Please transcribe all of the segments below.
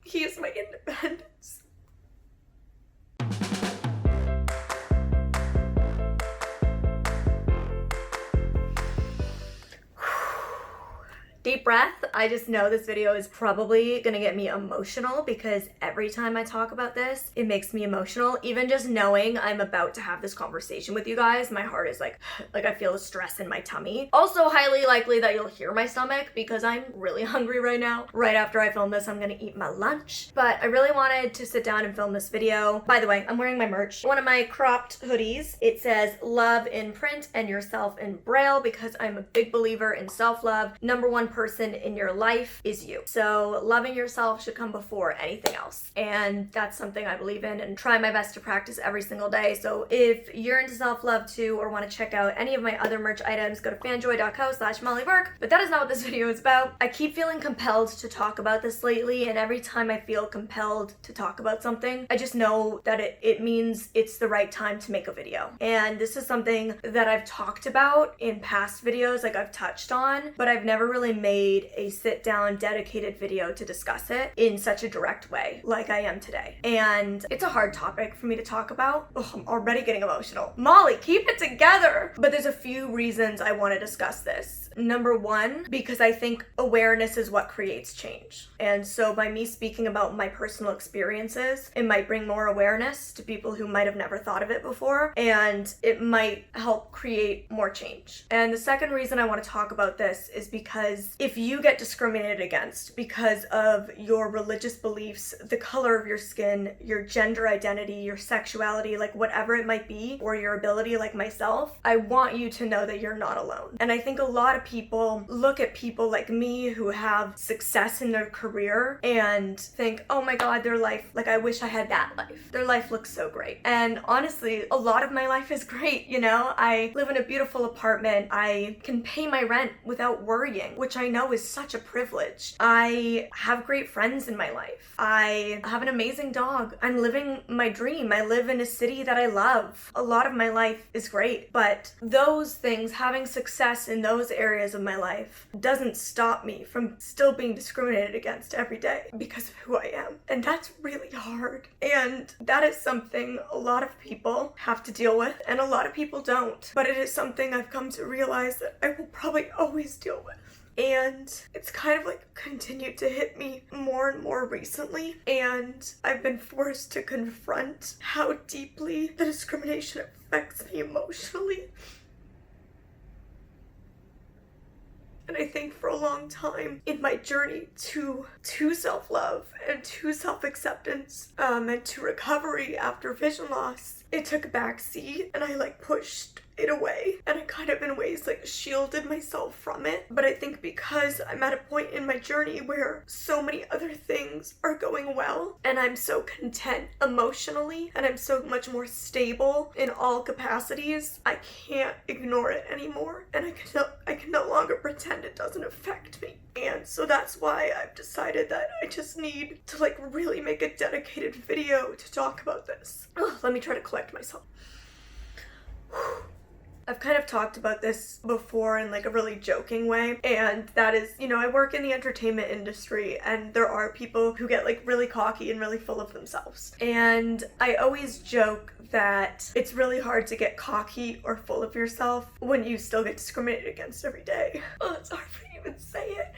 He is my independence. Deep breath. I just know this video is probably gonna get me emotional because every time I talk about this, it makes me emotional. Even just knowing I'm about to have this conversation with you guys, my heart is like I feel the stress in my tummy. Also highly likely that you'll hear my stomach because I'm really hungry right now. Right after I film this, I'm gonna eat my lunch. But I really wanted to sit down and film this video. By the way, I'm wearing my merch. One of my cropped hoodies. It says love in print and yourself in braille because I'm a big believer in self-love. Number one person in your life is you. So loving yourself should come before anything else. And that's something I believe in and try my best to practice every single day. So if you're into self-love too or want to check out any of my other merch items, go to fanjoy.co/MollyBurke. But that is not what this video is about. I keep feeling compelled to talk about this lately, and every time I feel compelled to talk about something, I just know that it means it's the right time to make a video. And this is something that I've talked about in past videos, like I've touched on, but I've never really made a sit-down dedicated video to discuss it in such a direct way like I am today. And it's a hard topic for me to talk about. Oh, I'm already getting emotional. Molly, keep it together! But there's a few reasons I want to discuss this. Number one, because I think awareness is what creates change. And so by me speaking about my personal experiences, it might bring more awareness to people who might have never thought of it before, and it might help create more change. And the second reason I want to talk about this is because if you get discriminated against because of your religious beliefs, the color of your skin, your gender identity, your sexuality, like whatever it might be, or your ability like myself, I want you to know that you're not alone. And I think a lot of people look at people like me who have success in their career and think, oh my god, their life, like I wish I had that life. Their life looks so great. And honestly, a lot of my life is great, you know? I live in a beautiful apartment. I can pay my rent without worrying, which I know is such a privilege. I have great friends in my life. I have an amazing dog. I'm living my dream. I live in a city that I love. A lot of my life is great, but those things, having success in those areas of my life, doesn't stop me from still being discriminated against every day because of who I am. And that's really hard. And that is something a lot of people have to deal with, and a lot of people don't. But it is something I've come to realize that I will probably always deal with. And it's kind of like continued to hit me more and more recently, and I've been forced to confront how deeply the discrimination affects me emotionally. And I think for a long time in my journey to self-love and to self-acceptance and to recovery after vision loss, it took a backseat and I pushed it away, and I kind of in ways shielded myself from it. But I think because I'm at a point in my journey where so many other things are going well and I'm so content emotionally and I'm so much more stable in all capacities, I can't ignore it anymore, and I can no longer pretend it doesn't affect me. And so that's why I've decided that I just need to really make a dedicated video to talk about this. Let me try to collect myself. I've kind of talked about this before in a really joking way, and that is, I work in the entertainment industry, and there are people who get really cocky and really full of themselves. And I always joke that it's really hard to get cocky or full of yourself when you still get discriminated against every day. Oh, it's hard for me to even say it.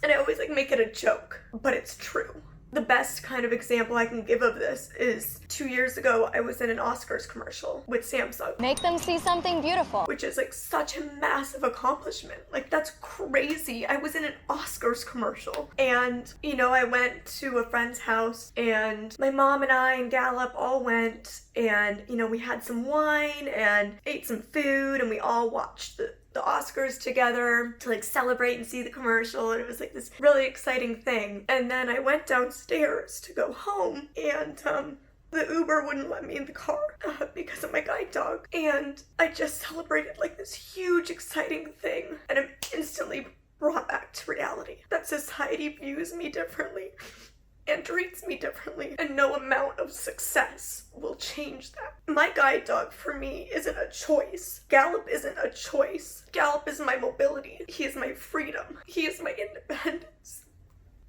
And I always make it a joke, but it's true. The best kind of example I can give of this is 2 years ago, I was in an Oscars commercial with Samsung. Make them see something beautiful. Which is such a massive accomplishment. That's crazy. I was in an Oscars commercial. And, I went to a friend's house, and my mom and I and Gallup all went, and, we had some wine and ate some food, and we all watched the Oscars together to celebrate and see the commercial, and it was this really exciting thing. And then I went downstairs to go home, and the Uber wouldn't let me in the car because of my guide dog. And I just celebrated this huge exciting thing, and I'm instantly brought back to reality that society views me differently and treats me differently, and no amount of success will change that. My guide dog for me isn't a choice. Gallup isn't a choice. Gallup is my mobility. He is my freedom. He is my independence.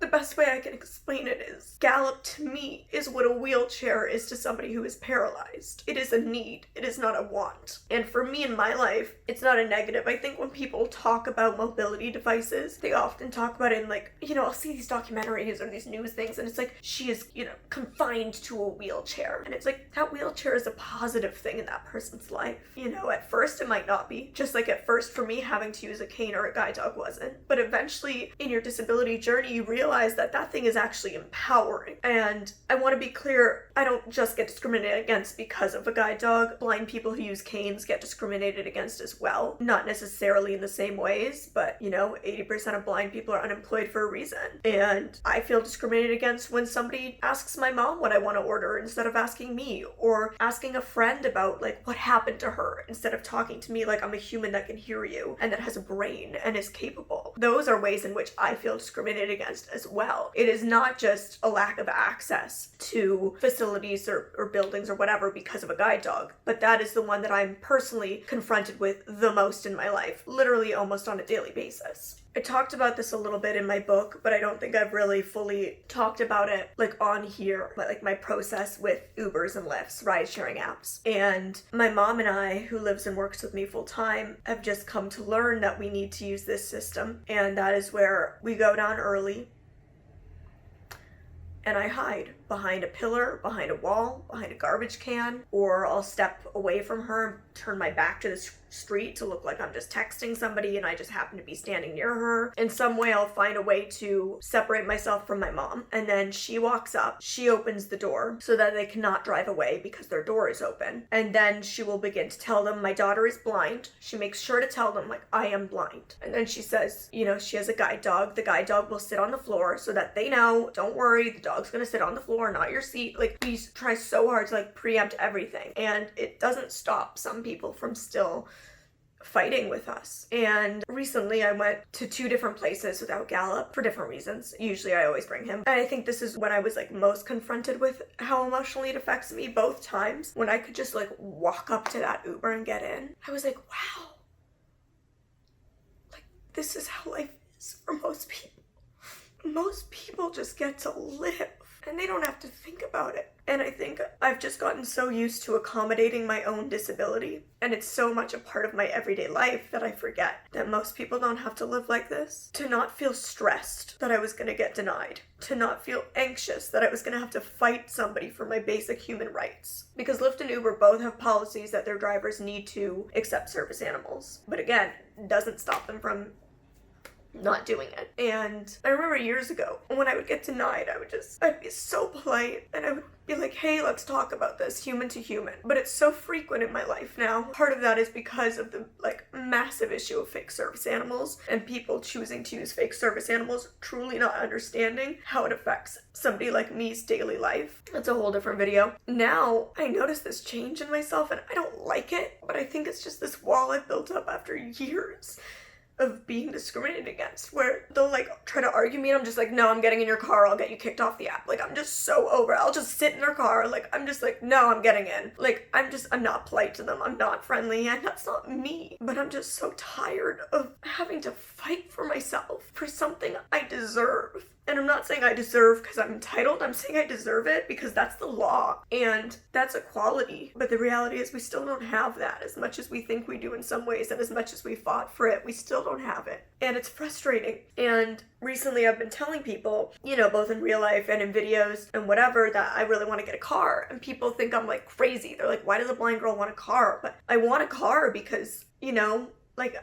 The best way I can explain it is Gallop to me is what a wheelchair is to somebody who is paralyzed. It is a need. It is not a want. And for me in my life, it's not a negative. I think when people talk about mobility devices, they often talk about it in like, I'll see these documentaries or these news things and it's like, she is, confined to a wheelchair. And it's like, that wheelchair is a positive thing in that person's life. At first it might not be. Just like at first for me having to use a cane or a guide dog wasn't. But eventually in your disability journey, you realize that that thing is actually empowering. And I want to be clear, I don't just get discriminated against because of a guide dog. Blind people who use canes get discriminated against as well. Not necessarily in the same ways, but 80% of blind people are unemployed for a reason. And I feel discriminated against when somebody asks my mom what I want to order instead of asking me, or asking a friend about like what happened to her instead of talking to me like I'm a human that can hear you and that has a brain and is capable. Those are ways in which I feel discriminated against as well. It is not just a lack of access to facilities or buildings or whatever because of a guide dog, but that is the one that I'm personally confronted with the most in my life, literally almost on a daily basis. I talked about this a little bit in my book, but I don't think I've really fully talked about it like on here, like my process with Ubers and Lyfts, ride-sharing apps. And my mom and I, who lives and works with me full time, have just come to learn that we need to use this system. And that is where we go down early and I hide behind a pillar, behind a wall, behind a garbage can, or I'll step away from her and turn my back to the street to look like I'm just texting somebody and I just happen to be standing near her. In some way, I'll find a way to separate myself from my mom. And then she walks up, she opens the door so that they cannot drive away because their door is open. And then she will begin to tell them, my daughter is blind. She makes sure to tell them, like, I am blind. And then she says, she has a guide dog. The guide dog will sit on the floor so that they know, don't worry, the dog's gonna sit on the floor, not your seat. Like, we try so hard to like preempt everything. And it doesn't stop some people from still fighting with us. And recently I went to 2 different places without Gallop for different reasons. Usually I always bring him. And I think this is when I was like most confronted with how emotionally it affects me both times. When I could just like walk up to that Uber and get in, I was like, wow, like this is how life is for most people. Most people just get to live and they don't have to think about it. And I think I've just gotten so used to accommodating my own disability, and it's so much a part of my everyday life that I forget that most people don't have to live like this. To not feel stressed that I was going to get denied. To not feel anxious that I was going to have to fight somebody for my basic human rights. Because Lyft and Uber both have policies that their drivers need to accept service animals. But again, it doesn't stop them from not doing it. And I remember years ago when I would get denied, I'd be so polite and I would be like, hey, let's talk about this human to human. But it's so frequent in my life now. Part of that is because of the like massive issue of fake service animals and people choosing to use fake service animals, truly not understanding how it affects somebody like me's daily life. That's a whole different video. Now I notice this change in myself and I don't like it, but I think it's just this wall I built up after years of being discriminated against, where they'll like try to argue me and I'm just like, no, I'm getting in your car, I'll get you kicked off the app. Like, I'm just so over it. I'll just sit in their car. Like, I'm just like, no, I'm getting in. Like, I'm not polite to them. I'm not friendly, and that's not me. But I'm just so tired of having to fight for myself for something I deserve. And I'm not saying I deserve because I'm entitled. I'm saying I deserve it because that's the law. And that's equality. But the reality is we still don't have that. As much as we think we do in some ways and as much as we fought for it, we still don't have it. And it's frustrating. And recently I've been telling people, both in real life and in videos and whatever, that I really want to get a car. And people think I'm like crazy. They're like, why does a blind girl want a car? But I want a car because,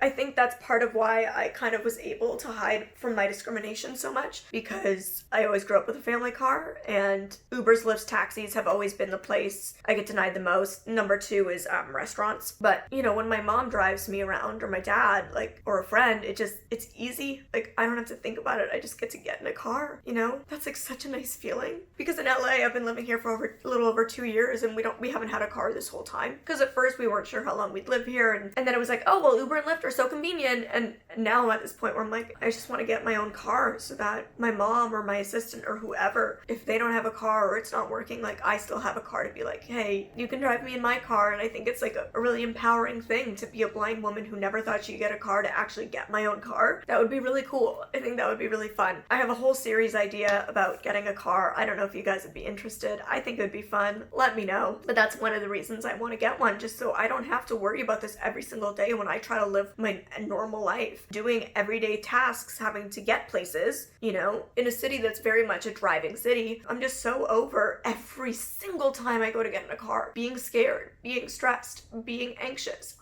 I think that's part of why I kind of was able to hide from my discrimination so much, because I always grew up with a family car, and Ubers, Lyfts, taxis have always been the place I get denied the most. Number 2 is restaurants. But, when my mom drives me around, or my dad, or a friend, it's easy. I don't have to think about it. I just get to get in a car, That's such a nice feeling. Because in LA, I've been living here for a little over 2 years, and we haven't had a car this whole time. Because at first we weren't sure how long we'd live here, and then it was like, oh, well, Uber and and Lyft are so convenient. And now I'm at this point where I'm like, I just want to get my own car so that my mom or my assistant or whoever, if they don't have a car or it's not working, like I still have a car to be like, hey, you can drive me in my car. And I think it's like a really empowering thing to be a blind woman who never thought she'd get a car to actually get my own car. That would be really cool. I think that would be really fun. I have a whole series idea about getting a car. I don't know if you guys would be interested. I think it would be fun. Let me know. But that's one of the reasons I want to get one, just so I don't have to worry about this every single day when I try to live my normal life, doing everyday tasks, having to get places, you know, in a city that's very much a driving city. I'm just so over every single time I go to get in a car, being scared, being stressed, being anxious,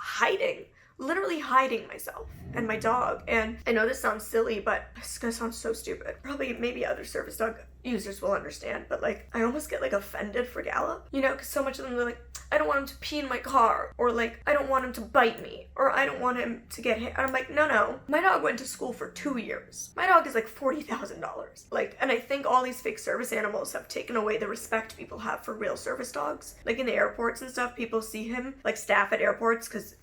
literally hiding myself and my dog. And I know this sounds silly, but it's gonna sound so stupid. Probably maybe other service dog users will understand, but like I almost get like offended for Gallop, you know, because so much of them are like, I don't want him to pee in my car, or like I don't want him to bite me, or I don't want him to get hit. And I'm like, no, my dog went to school for 2 years. My dog is like $40,000. Like, and I think all these fake service animals have taken away the respect people have for real service dogs. Like in the airports and stuff, people see him, like staff at airports, because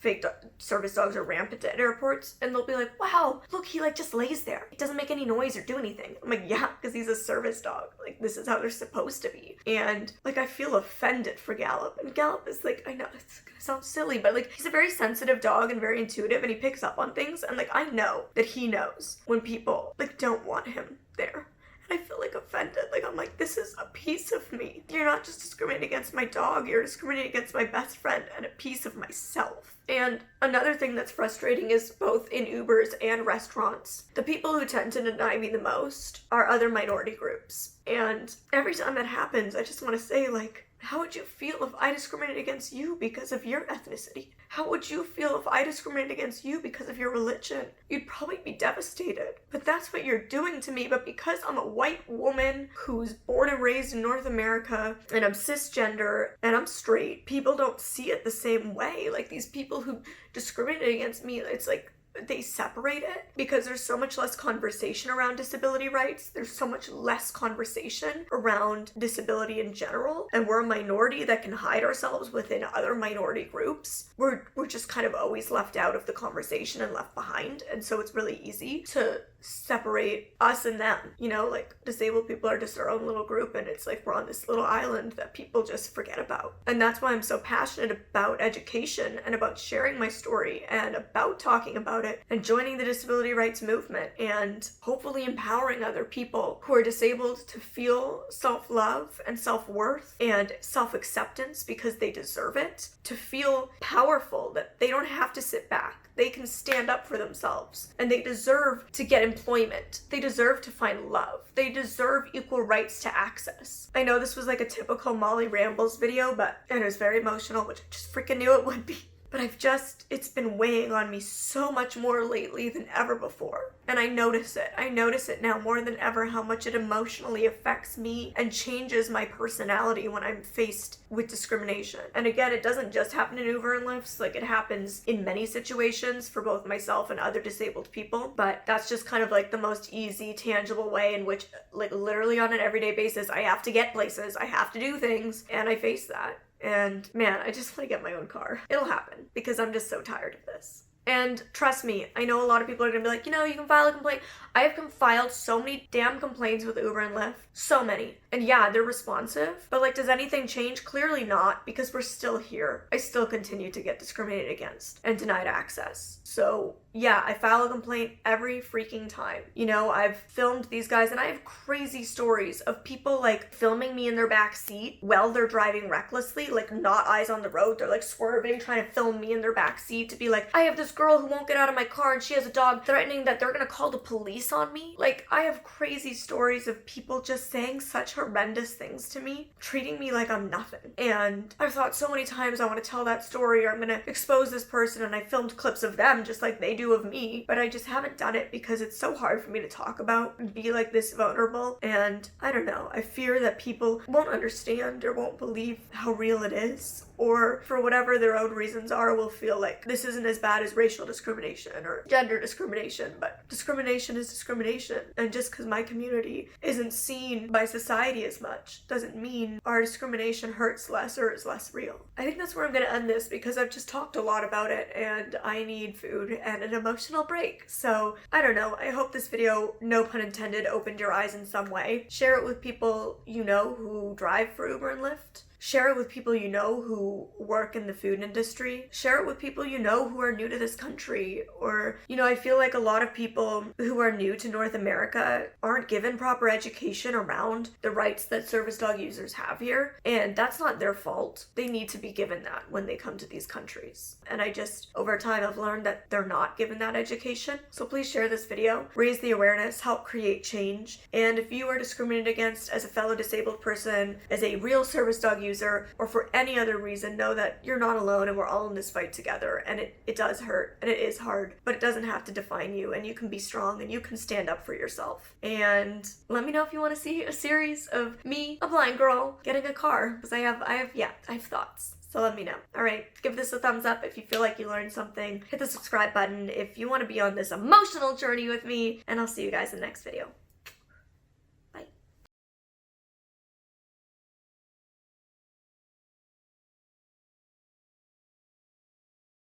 service dogs are rampant at airports, and they'll be like, wow, look, he like just lays there. He doesn't make any noise or do anything. I'm like, yeah, because he's a service dog. Like, this is how they're supposed to be. And like, I feel offended for Gallop. And Gallop is like, I know it's gonna sound silly, but like, he's a very sensitive dog and very intuitive, and he picks up on things. And like, I know that he knows when people like don't want him there. I feel like offended. Like, I'm like, this is a piece of me. You're not just discriminating against my dog, you're discriminating against my best friend and a piece of myself. And another thing that's frustrating is both in Ubers and restaurants, the people who tend to deny me the most are other minority groups. And every time that happens, I just want to say, like, how would you feel if I discriminated against you because of your ethnicity? How would you feel if I discriminated against you because of your religion? You'd probably be devastated. But that's what you're doing to me. But because I'm a white woman who's born and raised in North America, and I'm cisgender, and I'm straight, people don't see it the same way. Like, these people who discriminate against me, it's like, they separate it because there's so much less conversation around disability rights. There's so much less conversation around disability in general. And we're a minority that can hide ourselves within other minority groups. We're just kind of always left out of the conversation and left behind. And so it's really easy to separate us and them. You know, like, disabled people are just their own little group, and it's like we're on this little island that people just forget about. And that's why I'm so passionate about education and about sharing my story and about talking about it and joining the disability rights movement and hopefully empowering other people who are disabled to feel self-love and self-worth and self-acceptance because they deserve it, to feel powerful, that they don't have to sit back. They can stand up for themselves, and they deserve to get employment. They deserve to find love. They deserve equal rights to access. I know this was like a typical Molly Rambles video, and it was very emotional, which I just freaking knew it would be. But it's been weighing on me so much more lately than ever before. And I notice it. I notice it now more than ever, how much it emotionally affects me and changes my personality when I'm faced with discrimination. And again, it doesn't just happen in Uber and Lyfts. Like, it happens in many situations for both myself and other disabled people. But that's just kind of like the most easy, tangible way in which, like, literally on an everyday basis, I have to get places, I have to do things, and I face that. And man, I just want to get my own car. It'll happen because I'm just so tired of this. And trust me, I know a lot of people are gonna be like, you know, you can file a complaint. I have filed so many damn complaints with Uber and Lyft. So many. And yeah, they're responsive. But like, does anything change? Clearly not, because we're still here. I still continue to get discriminated against and denied access. So yeah, I file a complaint every freaking time. You know, I've filmed these guys, and I have crazy stories of people like filming me in their back seat while they're driving recklessly, like not eyes on the road. They're like swerving, trying to film me in their back seat to be like, I have this girl who won't get out of my car and she has a dog, threatening that they're gonna call the police on me. Like, I have crazy stories of people just saying such horrendous things to me, treating me like I'm nothing. And I've thought so many times I want to tell that story, or I'm gonna expose this person, and I filmed clips of them just like they do of me, but I just haven't done it because it's so hard for me to talk about and be like this vulnerable. And I don't know, I fear that people won't understand or won't believe how real it is, or for whatever their own reasons are, will feel like this isn't as bad as racial discrimination or gender discrimination, but discrimination is discrimination. And just because my community isn't seen by society as much doesn't mean our discrimination hurts less or is less real. I think that's where I'm going to end this because I've just talked a lot about it and I need food and an emotional break. So I don't know. I hope this video, no pun intended, opened your eyes in some way. Share it with people you know who drive for Uber and Lyft. Share it with people you know who work in the food industry. Share it with people you know who are new to this country. Or, I feel like a lot of people who are new to North America aren't given proper education around the rights that service dog users have here. And that's not their fault. They need to be given that when they come to these countries. And I just, over time, I've learned that they're not given that education. So please share this video, raise the awareness, help create change. And if you are discriminated against as a fellow disabled person, as a real service dog user, or for any other reason, know that you're not alone and we're all in this fight together. And it does hurt and it is hard, but it doesn't have to define you, and you can be strong and you can stand up for yourself. And let me know if you want to see a series of me, a blind girl, getting a car, because I have thoughts. So let me know. All right, give this a thumbs up if you feel like you learned something. Hit the subscribe button if you want to be on this emotional journey with me, and I'll see you guys in the next video.